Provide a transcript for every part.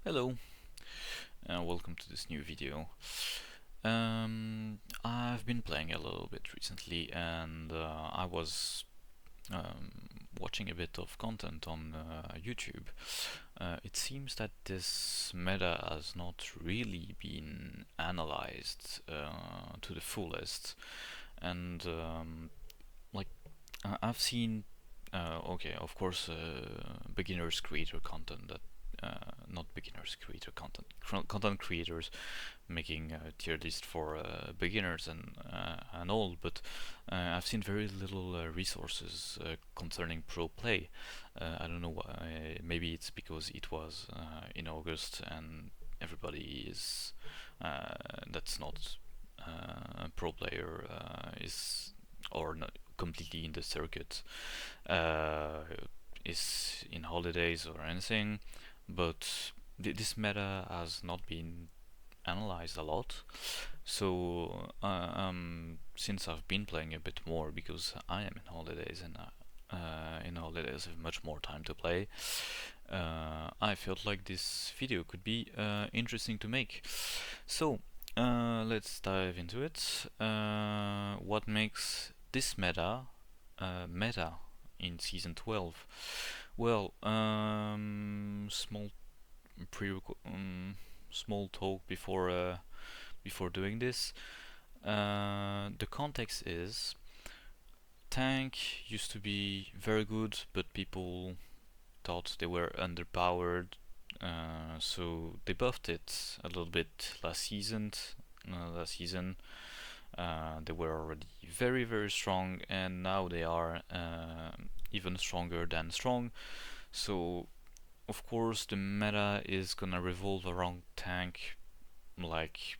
Hello, and welcome to this new video. I've been playing a little bit recently, and I was watching a bit of content on YouTube. It seems that this meta has not really been analyzed to the fullest, and like I've seen, okay, of course, beginners creator content that not beginners creator content creators making a tier list for beginners and all, but I've seen very little resources concerning pro play. I don't know why. Maybe it's because it was in August and everybody is that's not a pro player is or not completely in the circuit uh, is in holidays or anything, but this meta has not been analyzed a lot. So since I've been playing a bit more because I am in holidays and in holidays I have much more time to play, I felt like this video could be interesting to make. So let's dive into it. What makes this meta in season 12? Well, pre small talk before doing this. The context is tank used to be very good, but people thought they were underpowered, so they buffed it a little bit last season. They were already very strong, and now they are even stronger than strong. So of course the meta is gonna revolve around tank like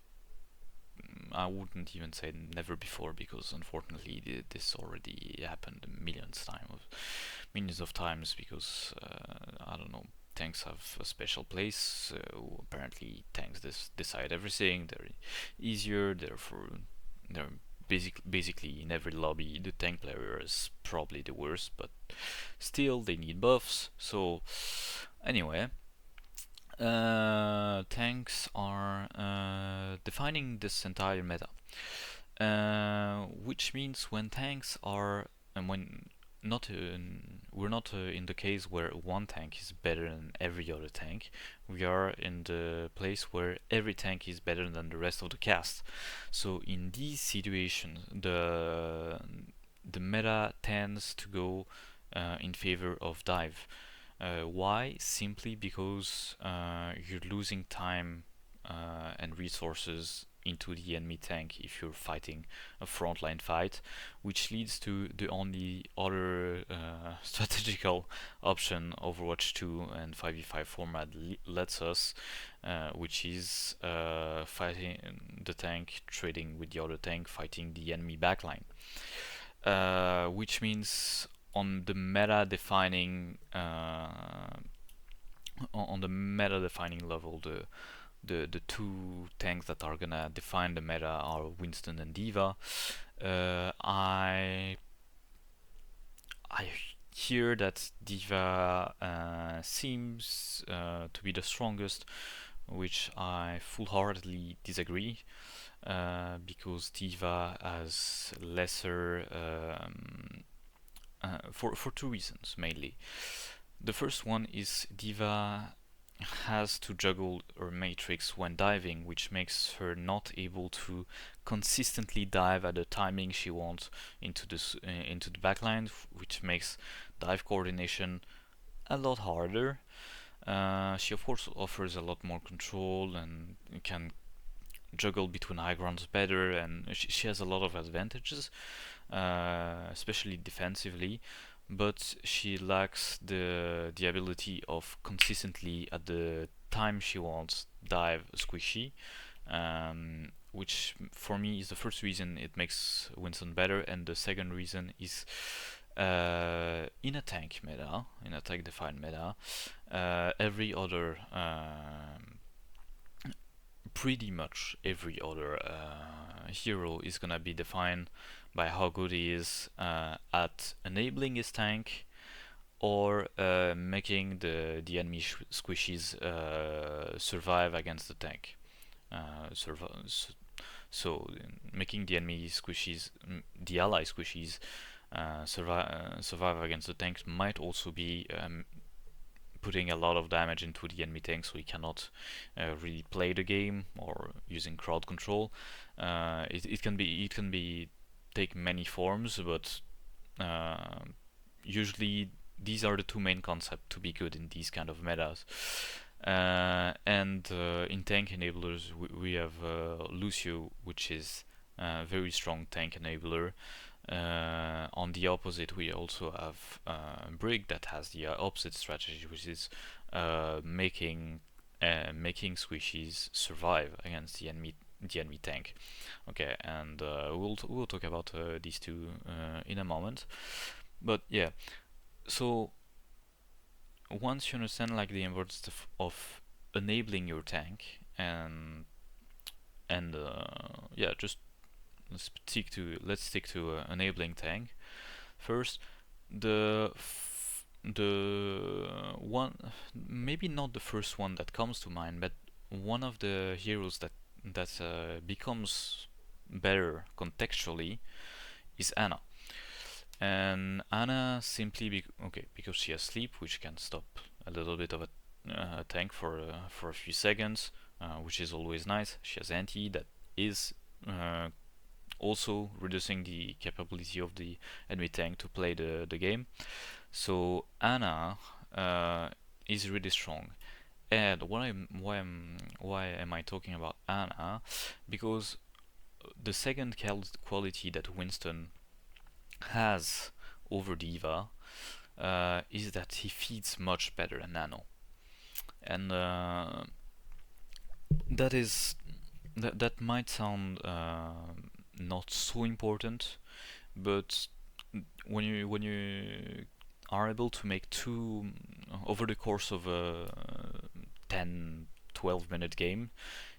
I wouldn't even say never before, because unfortunately this already happened millions of times, because I don't know, tanks have a special place. So apparently tanks decide everything. They're easier, therefore they're basically in every lobby the tank player is probably the worst, but still they need buffs. So anyway, tanks are defining this entire meta, which means when tanks are, and when not we're not in the case where one tank is better than every other tank. We are in the place where every tank is better than the rest of the cast. So in these situations, the meta tends to go in favor of dive. Why? Simply because you're losing time and resources into the enemy tank if you're fighting a frontline fight, which leads to the only other strategical option Overwatch 2 and 5v5 format lets us, which is fighting the tank, trading with the other tank, fighting the enemy backline. Which means on the meta defining level, the two tanks that are gonna define the meta are Winston and Diva. I hear that Diva seems to be the strongest, which I full-heartedly disagree, because Diva has lesser for two reasons mainly. The first one is Diva has to juggle her matrix when diving, which makes her not able to consistently dive at the timing she wants into the backline, which makes dive coordination a lot harder. She of course offers a lot more control and can juggle between high grounds better, and she has a lot of advantages, especially defensively, but she lacks the ability of consistently at the time she wants dive squishy, which for me is the first reason it makes Winston better, and the second reason is in a tank meta, in a tank defined meta, every other pretty much every other hero is gonna be defined by how good he is at enabling his tank, or making the enemy squishies survive against the tank. So making the enemy squishies, the ally squishies, survive against the tanks might also be putting a lot of damage into the enemy tank, so he cannot really play the game or using crowd control. It can be take many forms, but uh, usually these are the two main concepts to be good in these kind of metas. And in tank enablers, we have Lucio, which is a very strong tank enabler. On the opposite, we also have Brig that has the opposite strategy, which is making squishies survive against the enemy tank. Okay, and we'll talk about these two in a moment. But yeah, so once you understand like the importance of enabling your tank and yeah, just let's stick to enabling tank first. The one, maybe not the first one that comes to mind, but one of the heroes that becomes better contextually is Anna. And Anna simply because she has sleep, which can stop a little bit of a tank for a few seconds, which is always nice. She has anti that is uh, also reducing the capability of the enemy tank to play the game. So Anna is really strong. And why am I talking about Anna? Because the second quality that Winston has over Diva is that he feeds much better than Nano, and that is that might sound not so important, but when you are able to make two over the course of a 10 12-minute game,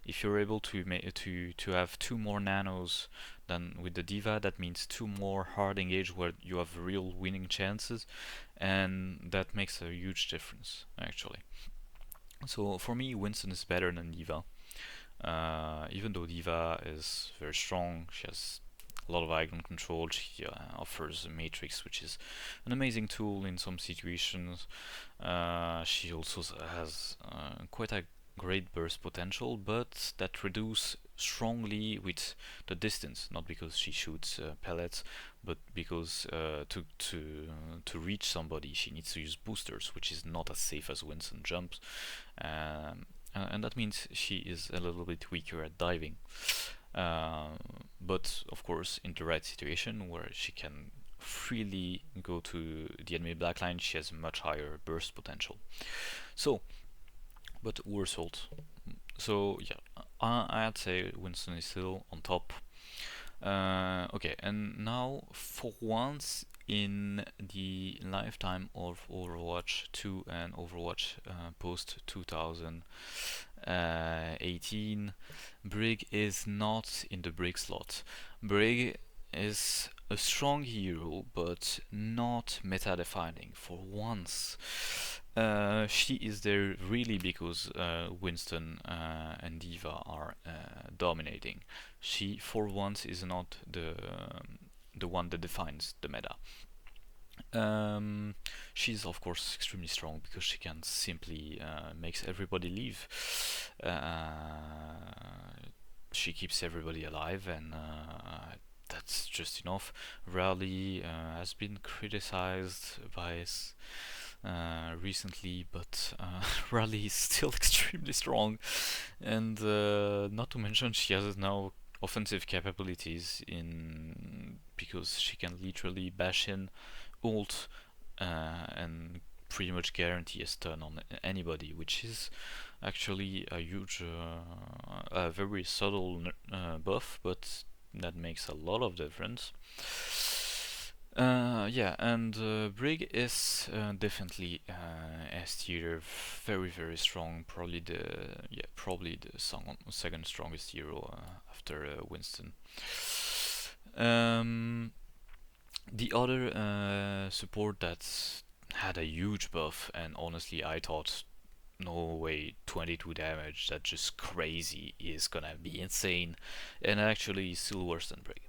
if you're able to have two more nanos than with the diva, that means two more hard engage where you have real winning chances, and that makes a huge difference actually. So for me, Winston is better than diva. Even though diva is very strong, she has a lot of icon control. She offers a matrix, which is an amazing tool in some situations. She also has quite a great burst potential, but that reduces strongly with the distance. Not because she shoots pellets, but because to reach somebody, she needs to use boosters, which is not as safe as Winston jumps. And that means she is a little bit weaker at diving. Uh, but of course, in the right situation where she can freely go to the enemy backline, she has much higher burst potential. So, but Ursolt. So yeah, I'd say Winston is still on top. Okay, and now for once in the lifetime of Overwatch 2 and Overwatch post 2018, Brig is not in the Brig slot. Brig is a strong hero, but not meta defining for once. She is there really because Winston and Diva are dominating. She, for once, is not the one that defines the meta. Um, she's of course extremely strong because she can simply makes everybody leave. She keeps everybody alive, and that's just enough. Rally has been criticized by recently, but Rally is still extremely strong, and not to mention she has now offensive capabilities in because she can literally bash in ult and pretty much guarantee a stun on anybody, which is actually a huge, a very subtle buff, but that makes a lot of difference. Yeah, and Brig is definitely S tier, very very strong. Probably the second strongest hero after Winston. Um, the other support that had a huge buff, and honestly, I thought, no way, 22 damage, that's just crazy, is gonna be insane, and actually still worse than Brig.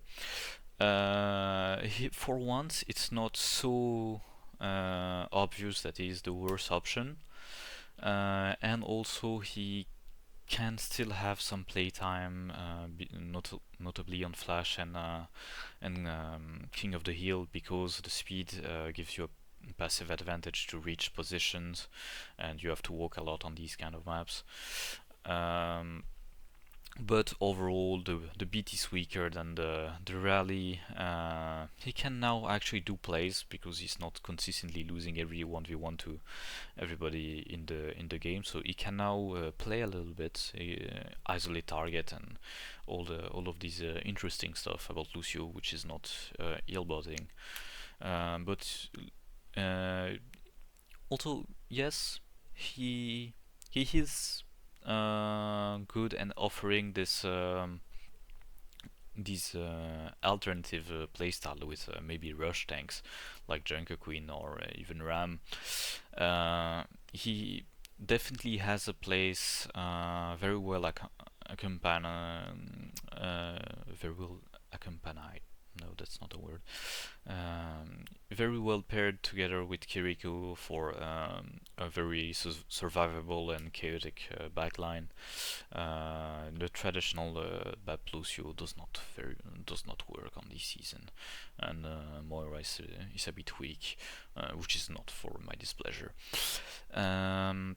For once, it's not so obvious that he's the worst option, and also he can still have some playtime, notably on Flash and King of the Hill, because the speed gives you a passive advantage to reach positions, and you have to walk a lot on these kind of maps. Um, but overall, the beat is weaker than the rally. He can now actually do plays because he's not consistently losing every 1v1 to everybody in the game. So he can now play a little bit, isolate target, and all of these interesting stuff about Lucio, which is not ill-botting. But uh, also, yes, he is good and offering these alternative playstyle with maybe rush tanks like Junker Queen or even Ram. He definitely has a place very well very well accompanied. No, that's not a word. Very well paired together with Kiriko for a very survivable and chaotic backline. The traditional Bab Lucio does not work on this season, and Moira is a bit weak, which is not for my displeasure. Um,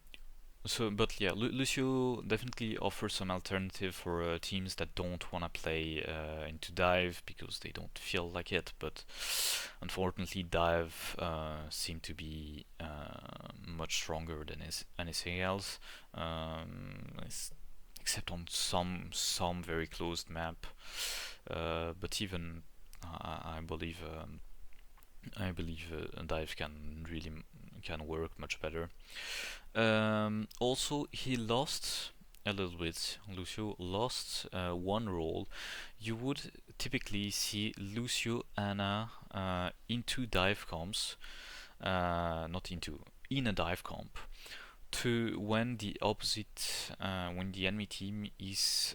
but yeah, Lucio definitely offers some alternative for teams that don't want to play into dive because they don't feel like it. But unfortunately, dive seem to be much stronger than anything else, except on some very closed map. But even I believe dive can really can work much better. Also, he lost a little bit. Lucio lost one role. You would typically see Lucio Anna into dive comps, not into in a dive comp, to when the opposite when the enemy team is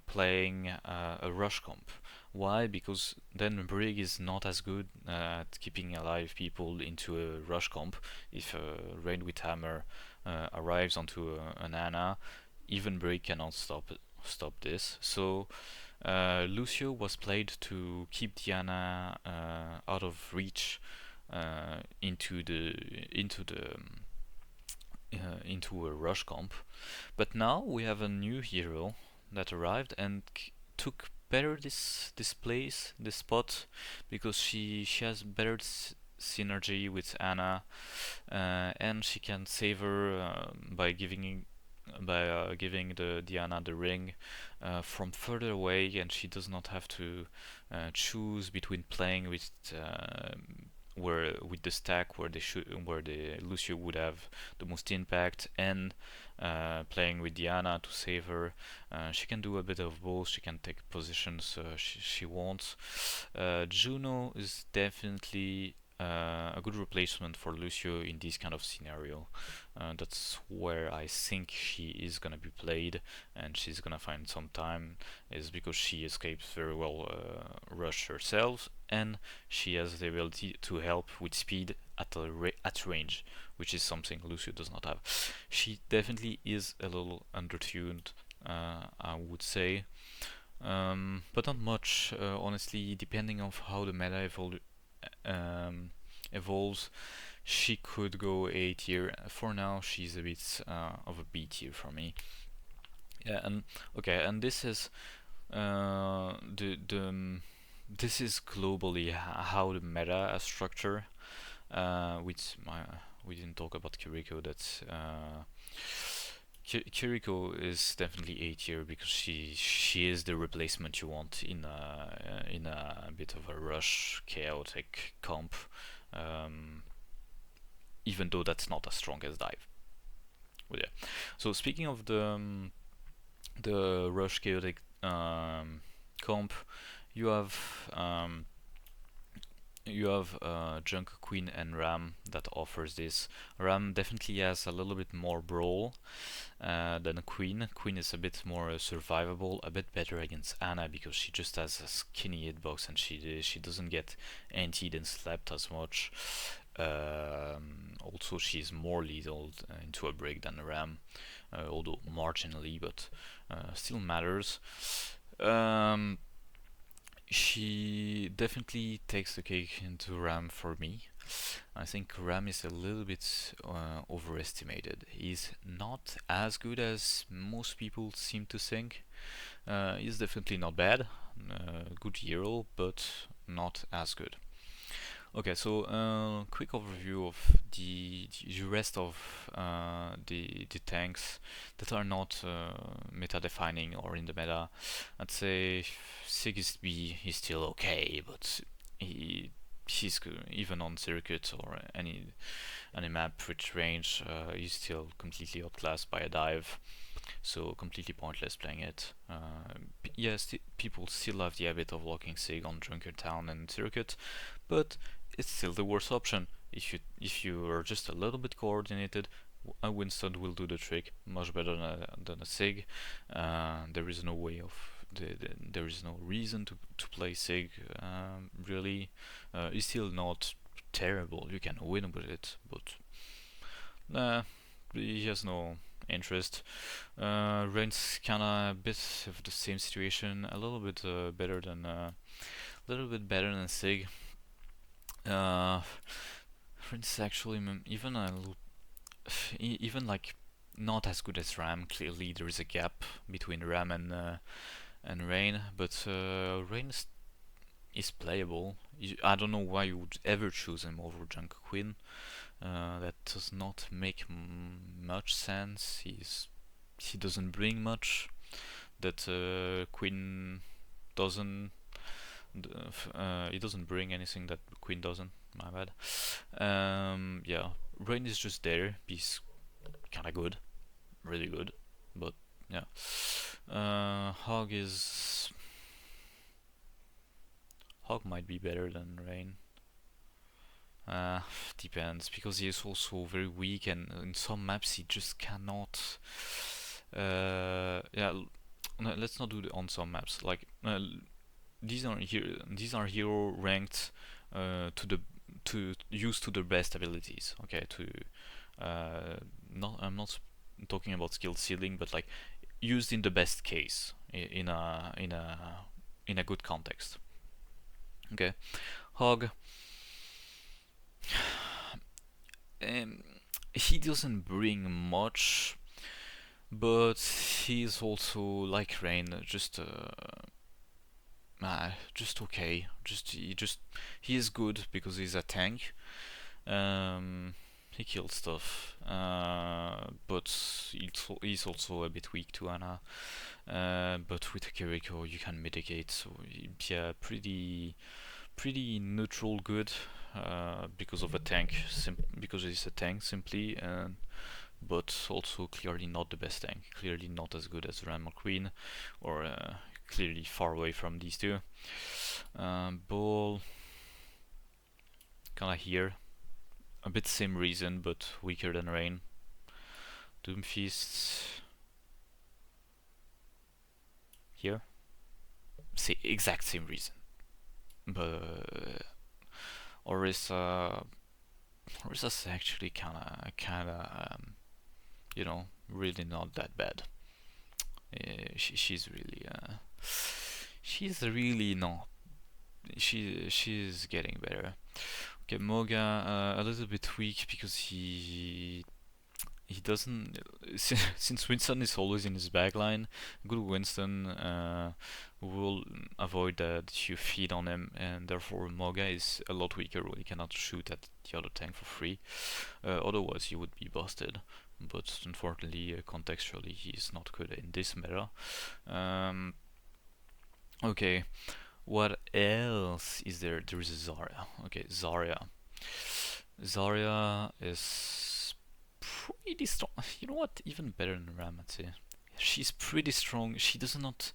playing a rush comp. Why? Because then Brig is not as good at keeping alive people into a rush comp. If Rain with Hammer arrives onto an Ana, even Brig cannot stop this. So Lucio was played to keep the Ana out of reach into a rush comp. But now we have a new hero that arrived and took better this place, this spot, because she has better synergy with Anna, and she can save her by giving the Diana the ring from further away, and she does not have to choose between playing with the stack where the Lucio would have the most impact, and playing with Diana to save her. She can do a bit of both. She can take positions she wants. Juno is definitely a good replacement for Lucio in this kind of scenario. That's where I think she is gonna be played, and she's gonna find some time, is because she escapes very well rush herself, and she has the ability to help with speed at range, which is something Lucio does not have. She definitely is a little undertuned, I would say, but not much. Honestly, depending on how the meta um, evolves, she could go A tier. For now, she's a bit of a B tier for me. Yeah, and okay, and this is the this is globally how the meta is structured. With my we didn't talk about Kiriko. That's Kiriko is definitely A tier because she is the replacement you want in a bit of a rush chaotic comp, um, even though that's not as strong as dive. But yeah. So speaking of the rush chaotic comp, you have you have Junk Queen and Ram that offers this. Ram definitely has a little bit more brawl than a Queen. Queen is a bit more survivable, a bit better against Anna because she just has a skinny hitbox and she doesn't get antied and slapped as much. Also, she's more lethal into a break than Ram, although marginally, but still matters. Um, she definitely takes the cake into Ram for me. I think Ram is a little bit overestimated. He's not as good as most people seem to think. He's definitely not bad. Good hero, but not as good. Okay, so quick overview of the rest of the tanks that are not meta defining or in the meta. I'd say Sigisby is still okay, but he's good. Even on circuit or any map with range, he's still completely outclassed by a dive, so completely pointless playing it. Yes, people still have the habit of locking Sig on Junker Town and circuit, but it's still the worst option. If you are just a little bit coordinated, a Winston will do the trick much better than a Sig. There is no way of there is no reason to play Sig really. It's still not terrible. You can win with it, but he has no interest. Rain's kinda a bit of the same situation, a little bit better than Sig. Uh, Rain's actually even a little, even like not as good as Ram. Clearly, there is a gap between Ram and Rain, but Rain is playable. I don't know why you would ever choose him over Junk Queen. That does not make much sense. He doesn't bring much that Queen doesn't. He doesn't bring anything that Queen doesn't. My bad. Yeah, Rain is just there. He's kind of good, really good, but yeah. Hog might be better than Rain. Uh, Depends because he is also very weak, and in some maps he just cannot. Yeah, no, let's not do the on some maps. Like these are hero ranked to the to use to their best abilities. Okay, to not I'm not talking about skill ceiling, but like used in the best case in a good context. Okay, Hog. Um, he doesn't bring much, but he's also like Rain, just okay. He is good because he's a tank. He kills stuff, but he's also a bit weak to Ana. But with Kiriko you can mitigate. So yeah, pretty neutral good because of a tank, because he's a tank simply, and but also clearly not the best tank, clearly not as good as Ram or Queen, or clearly far away from these two. Bull, kinda here, a bit same reason but weaker than Rain. Doomfist here, exact same reason, but Orisa Orisa's actually really not that bad. She's really not. She's getting better. Okay, Moga a little bit weak because he doesn't since Winston is always in his backline. Good Winston will avoid that you feed on him, and therefore Moga is a lot weaker when he cannot shoot at the other tank for free. Otherwise he would be busted, but unfortunately contextually he's not good in this meta. Okay, what else is there? There is Zarya. Okay, Zarya is pretty strong. You know what? Even better than Ramati. She's pretty strong. She does not,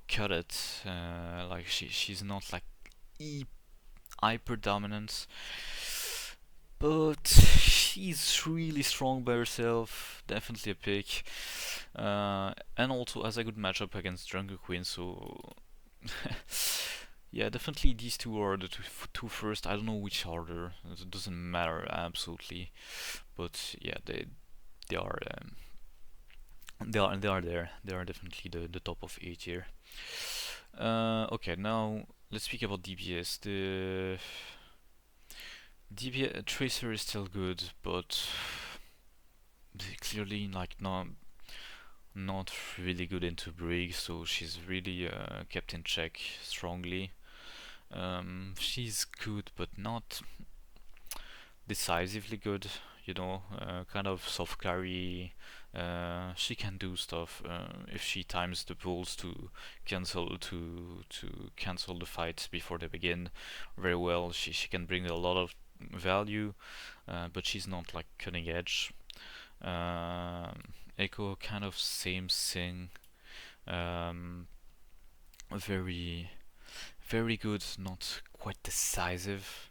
cut it. Like she's not like e hyper dominant, but she's really strong by herself. Definitely a pick. And also has a good matchup against Jungle Queen, so yeah, definitely these two are the two first. I don't know which order. It doesn't matter absolutely, but yeah, they are they are there. They are definitely the top of A tier. Okay, now let's speak about DPS. The DPS Tracer is still good, but clearly like not really good into Brig, so she's really kept in check strongly. She's good, but not decisively good. Kind of soft carry. She can do stuff if she times the pulls to cancel the fight before they begin very well. She can bring a lot of value, but she's not like cutting edge. Echo kind of same thing. Um, very very good, not quite decisive.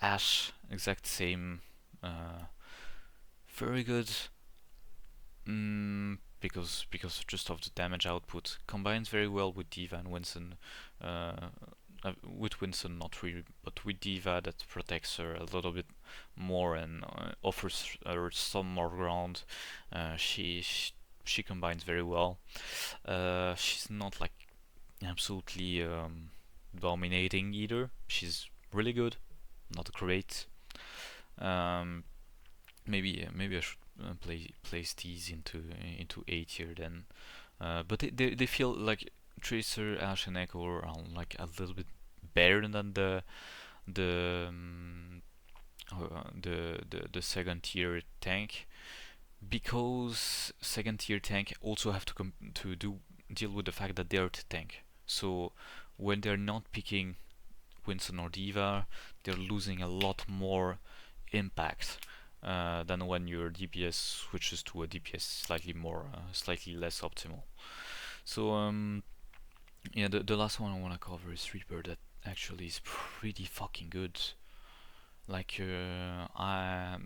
Ash, exact same. Uh, Very good, because just of the damage output. Combines very well with Diva and Winston. Uh, with Winston, not really, but with Diva, that protects her a little bit more and offers her some more ground. She combines very well. She's not like absolutely dominating either. She's really good, not great. Um, maybe I should place these into A tier then. But they feel like Tracer, Ash, and Echo are like a little bit better than the the second tier tank, because second tier tank also have to do deal with the fact that they're the tank. So when they're not picking Winston or Diva, they're losing a lot more impact than when your DPS switches to a DPS slightly less optimal. So yeah, the last one I want to cover is Reaper, that actually is pretty fucking good. Like I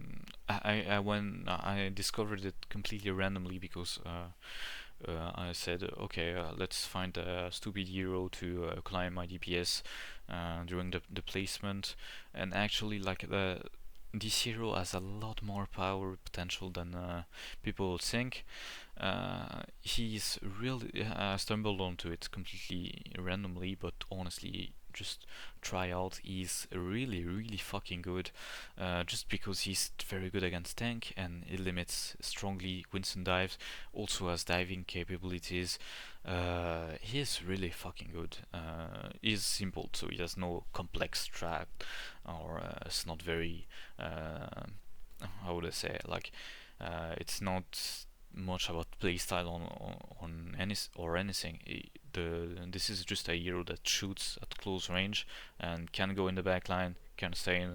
when I discovered it completely randomly, because I said, okay, let's find a stupid hero to climb my DPS during the placement, and actually, like, this hero has a lot more power potential than people think. He's really stumbled onto it completely randomly, but honestly, just try out. He's really, really fucking good. Just because he's very good against tank and it limits strongly Winston dives, also has diving capabilities. He is really fucking good. He's simple, so he has no complex strat, or it's not very. How would I say it? Like, it's not much about playstyle on anything. This is just a hero that shoots at close range and can go in the backline, can stay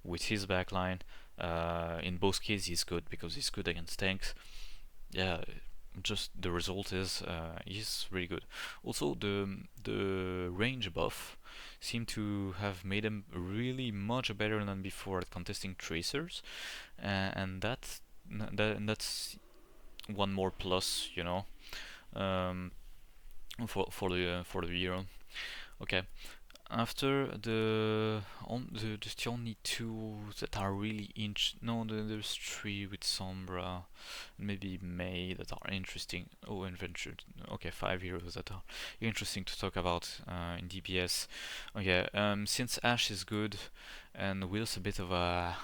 with his backline. In both cases, he's good because he's good against tanks. Yeah, just the result is he's really good. Also, the range buff seemed to have made him really much better than before at contesting tracers, and that's one more plus, um, for the hero. Okay, after the only two that are really no, there's three with Sombra, maybe May, that are interesting. Oh, Adventure. Okay, five heroes that are interesting to talk about in DPS. Okay, since Ash is good and Will's a bit of a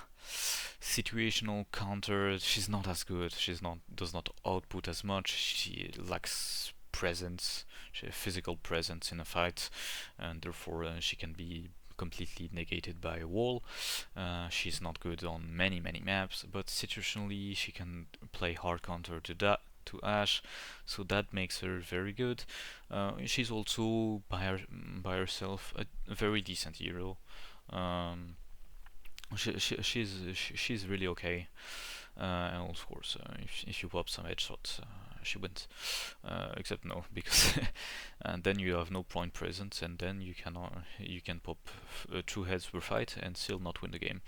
situational counter, she's not as good. She's not does not output as much. She lacks presence, physical presence in a fight, and therefore she can be completely negated by a wall. She's not good on many maps, but situationally she can play hard counter to Ash, so that makes her very good. She's also by herself a very decent hero. Um, she's really okay. And of course, if you pop some headshots, she wins. Except no, because and then you have no point present, and then you can pop two heads per fight and still not win the game.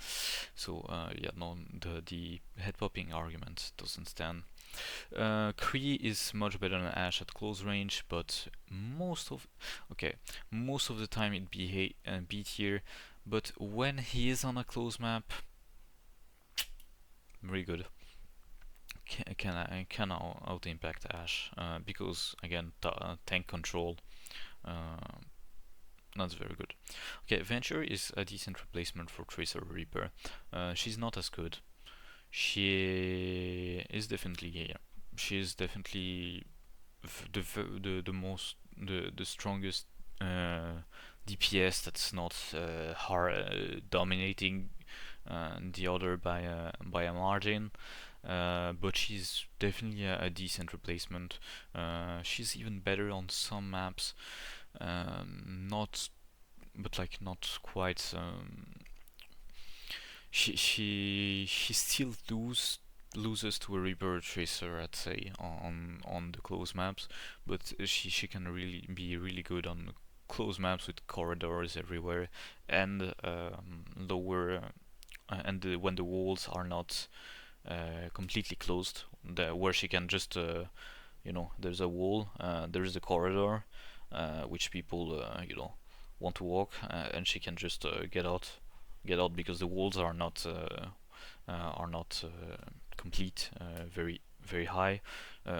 So yeah, no, the head popping argument doesn't stand. Kree is much better than Ash at close range, but most of the time it be B tier. But when he is on a close map, very good. Can out impact Ash because again tank control. Uh, Not very good. Okay, Venture is a decent replacement for Tracer Reaper. She's not as good. She is definitely yeah. She is definitely the most the strongest DPS that's not hard dominating the other by a margin. But she's definitely a decent replacement. She's even better on some maps. Not, but like not quite. She still loses to a Reaper Tracer, I'd say, on the close maps, but she can really be really good on close maps with corridors everywhere and lower when the walls are not completely closed, where she can just there's a wall, there's a corridor which people want to walk, and she can just get out because the walls are not complete, very high,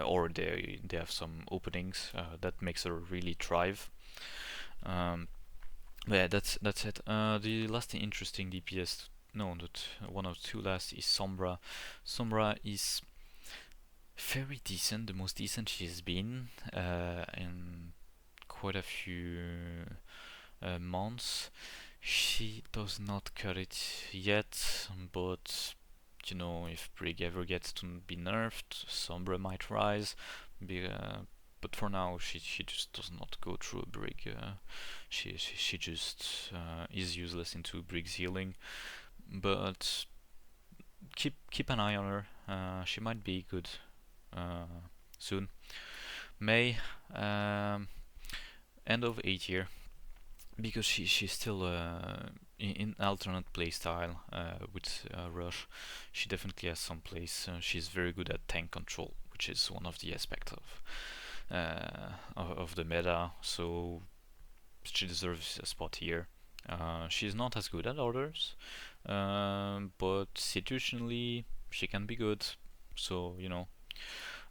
or they have some openings that makes her really thrive. Um, yeah, that's it. The last interesting DPS, no, that one of two last is Sombra. Sombra is very decent, the most decent she's been in quite a few months. She does not cut it yet, but if Brig ever gets to be nerfed, Sombra might rise. But for now, she just does not go through a Brig. She just is useless into Brig's healing. But keep an eye on her. She might be good soon. May, end of A tier, because she's still in alternate playstyle with Rush. She definitely has some place. She's very good at tank control, which is one of the aspects of the meta. So she deserves a spot here. She's not as good at others, but situationally she can be good. So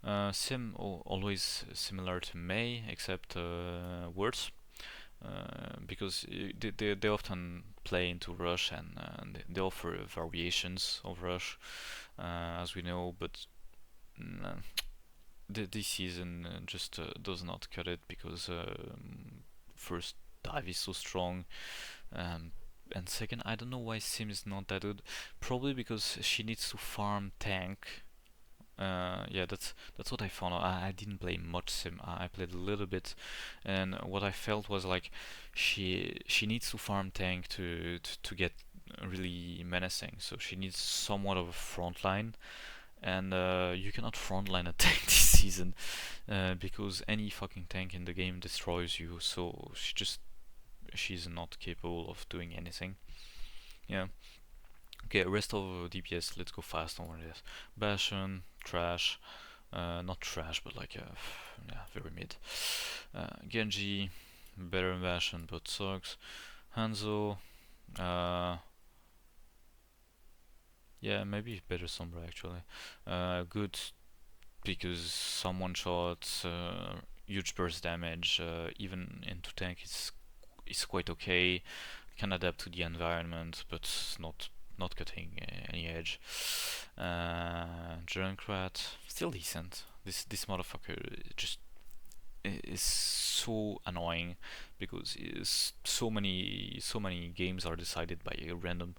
always similar to May, except worse. Because they often play into Rush, and they offer variations of Rush, as we know, but mm, this season just does not cut it because first dive is so strong, and second I don't know why Sim is not that good. Probably because she needs to farm tank. Yeah, that's what I found out. I didn't play much Sim. I played a little bit, and what I felt was like she needs to farm tank to get really menacing. So she needs somewhat of a front line, and you cannot frontline a tank this season because any fucking tank in the game destroys you. So she's not capable of doing anything. Yeah. Okay, rest of DPS. Let's go fast on this. Bastion, trash. Not trash, but like yeah, very mid. Genji, better than Bastion, but sucks. Hanzo, uh, yeah, maybe better Sombra actually. Good because some one shots, huge burst damage, even into tank is quite okay. Can adapt to the environment, but not cutting any edge. Junkrat, still decent. This motherfucker just is so annoying because so many games are decided by random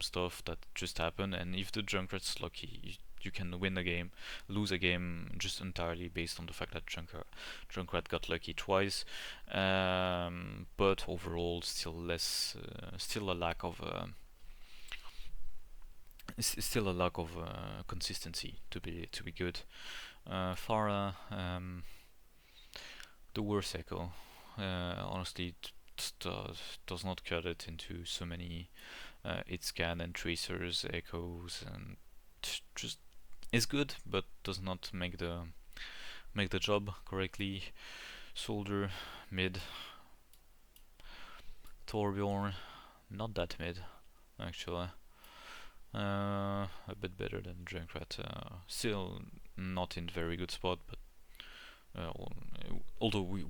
stuff that just happen, and if the Junkrat's lucky, you can win a game, lose a game just entirely based on the fact that Junkrat got lucky twice. But overall, still a lack of it's still a lack of consistency to be good. Farah, the worst echo. Honestly, does not cut it into so many it scan and tracers, echoes, and just is good, but does not make the job correctly. Soldier mid, Torbjorn not that mid actually. A bit better than Junkrat. Still not in very good spot, but although we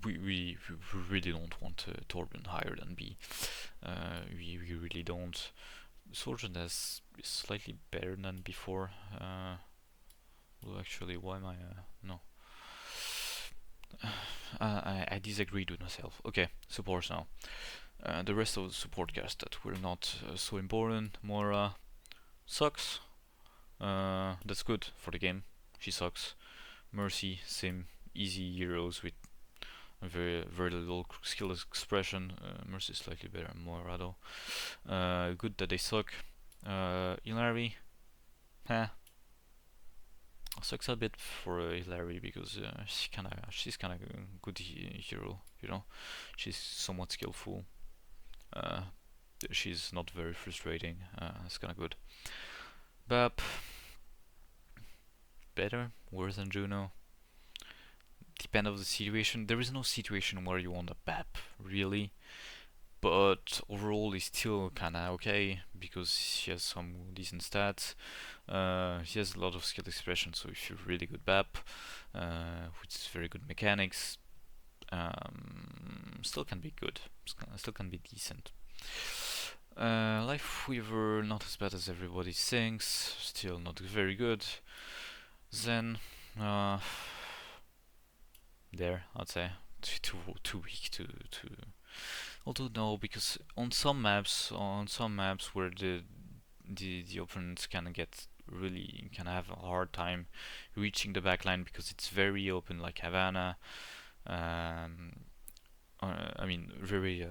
really don't want Torbjorn higher than B. We really don't. Sorgen is slightly better than before. Well, actually, why am I? No. I disagreed with myself. Okay, supports now. The rest of the support cast that were not so important. Moira sucks. That's good for the game. She sucks. Mercy, same easy heroes with very little skill expression. Mercy is slightly better than Moira though. Good that they suck. Hilary, eh, sucks a bit for Hilary because she's kind of a good hero, you know. She's somewhat skillful. Uh, she's not very frustrating. It's kind of good. Bap, better, worse than Juno. Depend of the situation. There is no situation where you want a Bap really, but overall he's still kind of okay because he has some decent stats. He has a lot of skill expression, so if you're really good BAP, with very good mechanics, still can be good. Still can be decent. Life Weaver, not as bad as everybody thinks. Still not very good. Zen, uh, there, I'd say. Too weak to. Although no, because on some maps where the opponents can have a hard time reaching the backline because it's very open, like Havana. Um, I mean, very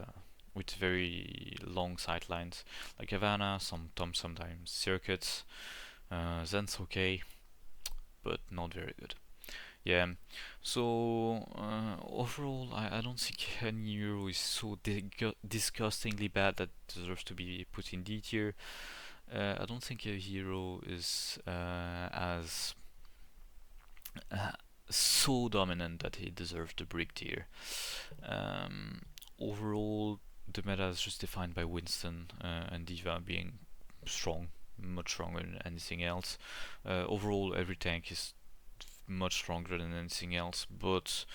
with very long sight lines, like Havana. Sometimes circuits. Zen's okay, but not very good. Yeah. So overall, I don't think any hero is so disgustingly bad that deserves to be put in D tier. I don't think a hero is as uh, so dominant that he deserves the brick tier. Um, Overall, the meta is just defined by Winston and Diva being strong, much stronger than anything else. Overall, every tank is much stronger than anything else, but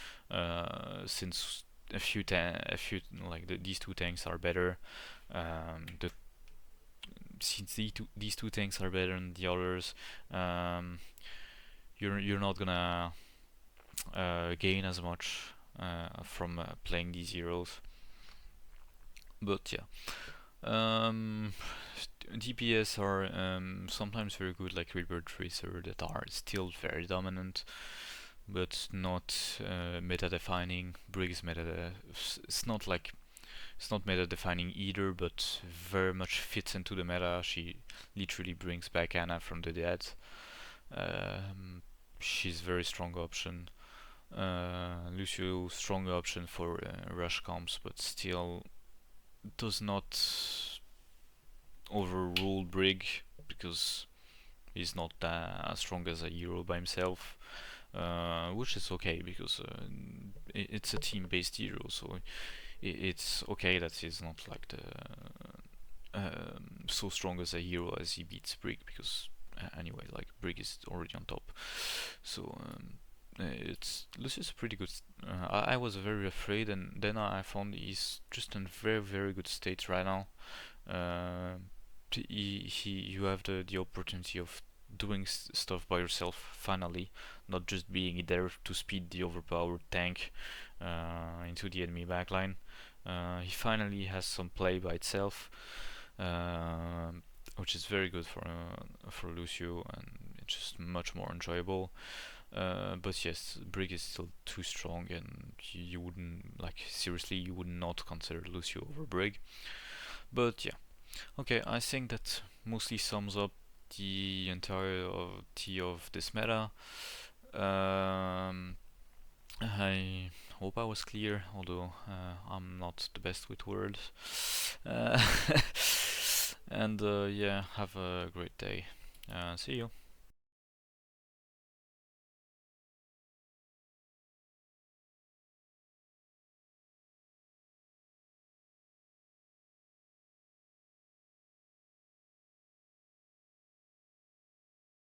since these two tanks are better, the since these two tanks are better than the others, um, you're not gonna gain as much from playing these heroes. But yeah, DPS are sometimes very good, like Rebirth Tracer, that are still very dominant, but not meta defining. Brig is meta. It's not like it's not meta defining either, but very much fits into the meta. She literally brings back Anna from the dead. Um, she's very strong option. Lucio strong option for rush comps, but still does not overrule Brig because he's not as strong as a hero by himself. Which is okay because it's a team-based hero, so it's okay that he's not like the so strong as a hero as he beats Brig because anyway, like Brig is already on top. So it's Lucius is pretty good. I was very afraid, and then I found he's just in very good state right now. Uh, you have the opportunity of doing stuff by yourself finally, not just being there to speed the overpowered tank into the enemy backline. He finally has some play by itself, uh, which is very good for Lucio, and it's just much more enjoyable. But yes, Brig is still too strong, and you wouldn't like seriously, you would not consider Lucio over Brig. But yeah, okay, I think that mostly sums up the entirety of this meta. Um, I hope I was clear, although I'm not the best with words. Uh, and yeah, have a great day. See you.